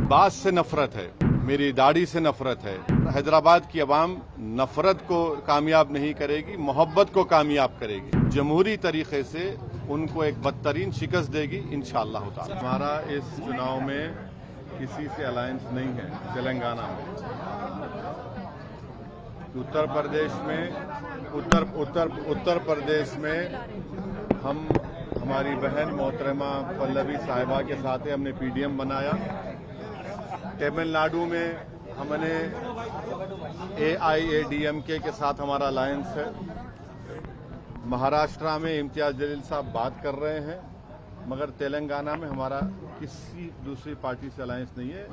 लिबास से नफरत है, मेरी दाढ़ी से नफरत है। हैदराबाद की आवाम नफरत को कामयाब नहीं करेगी, मोहब्बत को कामयाब करेगी। जमहूरी तरीके से उनको एक बदतरीन शिकस्त देगी इंशाअल्लाह ताला। हमारा इस चुनाव में किसी से अलायंस नहीं है। तेलंगाना में, उत्तर प्रदेश में हम हमारी बहन मोहतरमा पल्लवी साहिबा के साथ हमने पीडीएम बनाया। तमिलनाडु में हमने AIADMK के साथ हमारा अलायंस है। महाराष्ट्र में इम्तियाज जलील साहब बात कर रहे हैं, मगर तेलंगाना में हमारा किसी दूसरी पार्टी से अलायंस नहीं है।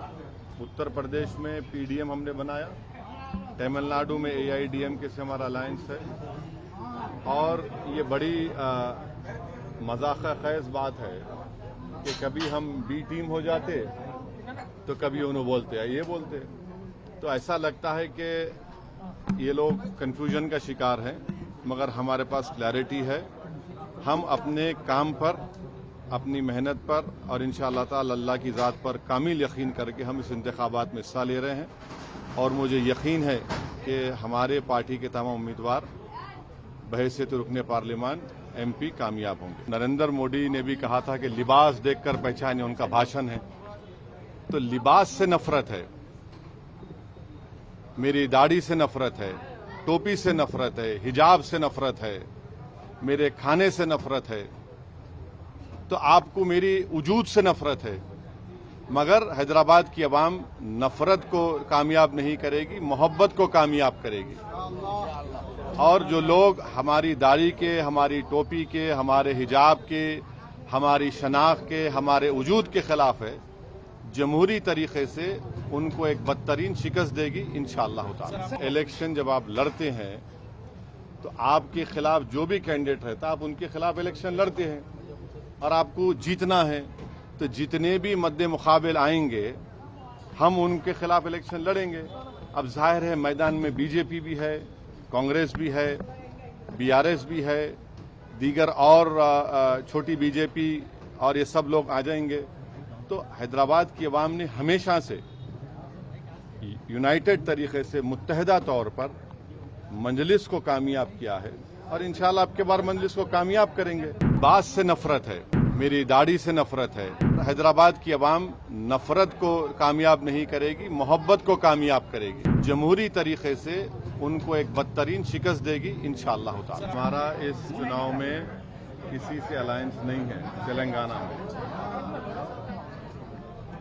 उत्तर प्रदेश में पीडीएम हमने बनाया, तमिलनाडु में AIADMK से हमारा अलायंस है। और ये बड़ी मजाक खैज बात है कि कभी हम बी टीम हो जाते तो कभी उन्होंने बोलते हैं ये बोलते। तो ऐसा लगता है कि ये लोग कन्फ्यूजन का शिकार हैं, मगर हमारे पास क्लैरिटी है। हम अपने काम पर, अपनी मेहनत पर और इंशाअल्लाह ताला अल्लाह की ज़ात पर कामिल यकीन करके हम इस इंतखाबात में हिस्सा ले रहे हैं। और मुझे यकीन है कि हमारे पार्टी के तमाम उम्मीदवार बहैसियत रुकने पार्लियामान MP कामयाब होंगे। नरेंद्र मोदी ने भी कहा था कि लिबास देखकर पहचाने, उनका भाषण है। तो लिबास से नफरत है, मेरी दाढ़ी से नफरत है, टोपी से नफरत है, हिजाब से नफरत है, मेरे खाने से नफरत है, तो आपको मेरी वजूद से नफरत है। मगर हैदराबाद की आवाम नफरत को कामयाब नहीं करेगी, मोहब्बत को कामयाब करेगी। और जो लोग हमारी दाढ़ी के, हमारी टोपी के, हमारे हिजाब के, हमारी शनाख्त के, हमारे वजूद के खिलाफ है, जमहूरी तरीके से उनको एक बदतरीन शिकस्त देगी इंशाअल्लाह ताला। इलेक्शन जब आप लड़ते हैं तो आपके खिलाफ जो भी कैंडिडेट रहता है आप उनके खिलाफ इलेक्शन लड़ते हैं और आपको जीतना है। तो जितने भी मद्दे मुकाबिल आएंगे हम उनके खिलाफ इलेक्शन लड़ेंगे। अब जाहिर है मैदान में BJP भी है, कांग्रेस भी है, BRS भी है, दीगर और छोटी BJP और ये सब लोग आ जाएंगे। तो हैदराबाद की आवाम ने हमेशा से यूनाइटेड तरीके से मुत्तहदा तौर पर मंजलिस को कामयाब किया है और इंशाअल्लाह अब के बार मंजलिस को कामयाब करेंगे। बात से नफरत है, मेरी दाढ़ी से नफरत है। हैदराबाद की आवाम नफरत को कामयाब नहीं करेगी, मोहब्बत को कामयाब करेगी। जमहूरी तरीके से उनको एक बदतरीन शिकस्त देगी इंशाअल्लाह ताला। हमारा इस चुनाव में किसी से अलायंस नहीं है। तेलंगाना में,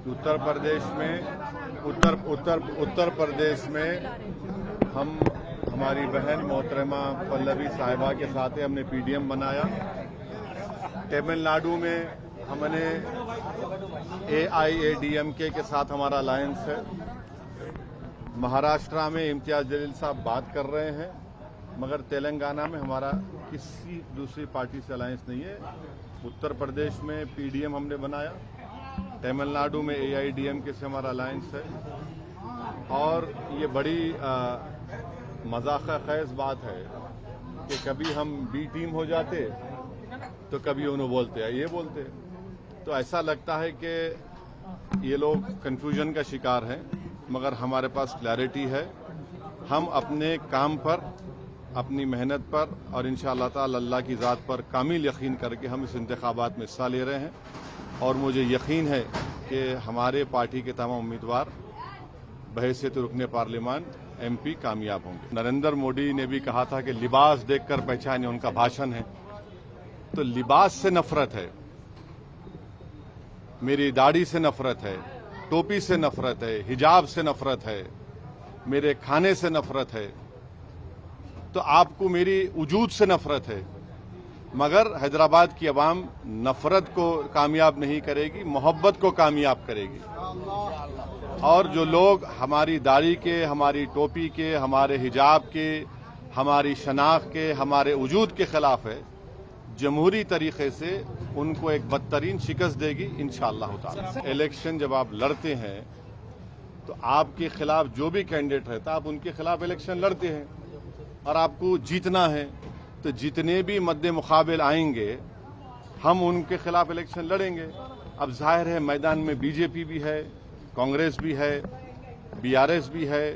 उत्तर प्रदेश में हम हमारी बहन मोहतरमा पल्लवी साहिबा के साथ हमने पीडीएम बनाया। तमिलनाडु में हमने AIADMK के साथ हमारा अलायंस है। महाराष्ट्र में इम्तियाज जलील साहब बात कर रहे हैं, मगर तेलंगाना में हमारा किसी दूसरी पार्टी से अलायंस नहीं है। उत्तर प्रदेश में पीडीएम हमने बनाया, तमिलनाडु में AIADMK से हमारा अलायंस है। और ये बड़ी मजाक खैज बात है कि कभी हम बी टीम हो जाते तो कभी उन्होंने बोलते हैं ये बोलते। तो ऐसा लगता है कि ये लोग कन्फ्यूजन का शिकार हैं, मगर हमारे पास क्लैरिटी है। हम अपने काम पर, अपनी मेहनत पर और इंशाअल्लाह ताला अल्लाह की ज़ात पर कामिल यकीन करके हम इस इंतखाबात में हिस्सा ले रहे हैं। और मुझे यकीन है कि हमारे पार्टी के तमाम उम्मीदवार बहैसियत रुकने पार्लियामान MP कामयाब होंगे। नरेंद्र मोदी ने भी कहा था कि लिबास देखकर पहचाने, उनका भाषण है। तो लिबास से नफरत है, मेरी दाढ़ी से नफरत है, टोपी से नफरत है, हिजाब से नफरत है, मेरे खाने से नफरत है, तो आपको मेरी वजूद से नफरत है। मगर हैदराबाद की आवाम नफरत को कामयाब नहीं करेगी, मोहब्बत को कामयाब करेगी। और जो लोग हमारी दाढ़ी के, हमारी टोपी के, हमारे हिजाब के, हमारी शनाख्त के, हमारे वजूद के खिलाफ है, जमहूरी तरीके से उनको एक बदतरीन शिकस्त देगी इंशाअल्लाह ताला। इलेक्शन जब आप लड़ते हैं तो आपके खिलाफ जो भी कैंडिडेट रहता है आप उनके खिलाफ इलेक्शन लड़ते हैं और आपको जीतना है। तो जितने भी मद्दे मुकाबिल आएंगे हम उनके खिलाफ इलेक्शन लड़ेंगे। अब जाहिर है मैदान में BJP भी है, कांग्रेस भी है, बीआरएस भी है,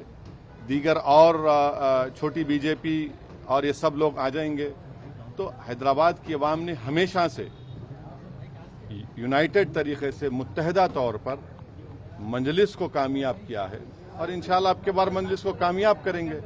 दीगर और छोटी बीजेपी और ये सब लोग आ जाएंगे। तो हैदराबाद की आवाम ने हमेशा से यूनाइटेड तरीके से मुत्तहदा तौर पर मंजलिस को कामयाब किया है और इंशाल्लाह अब के बार मंजलिस को कामयाब करेंगे।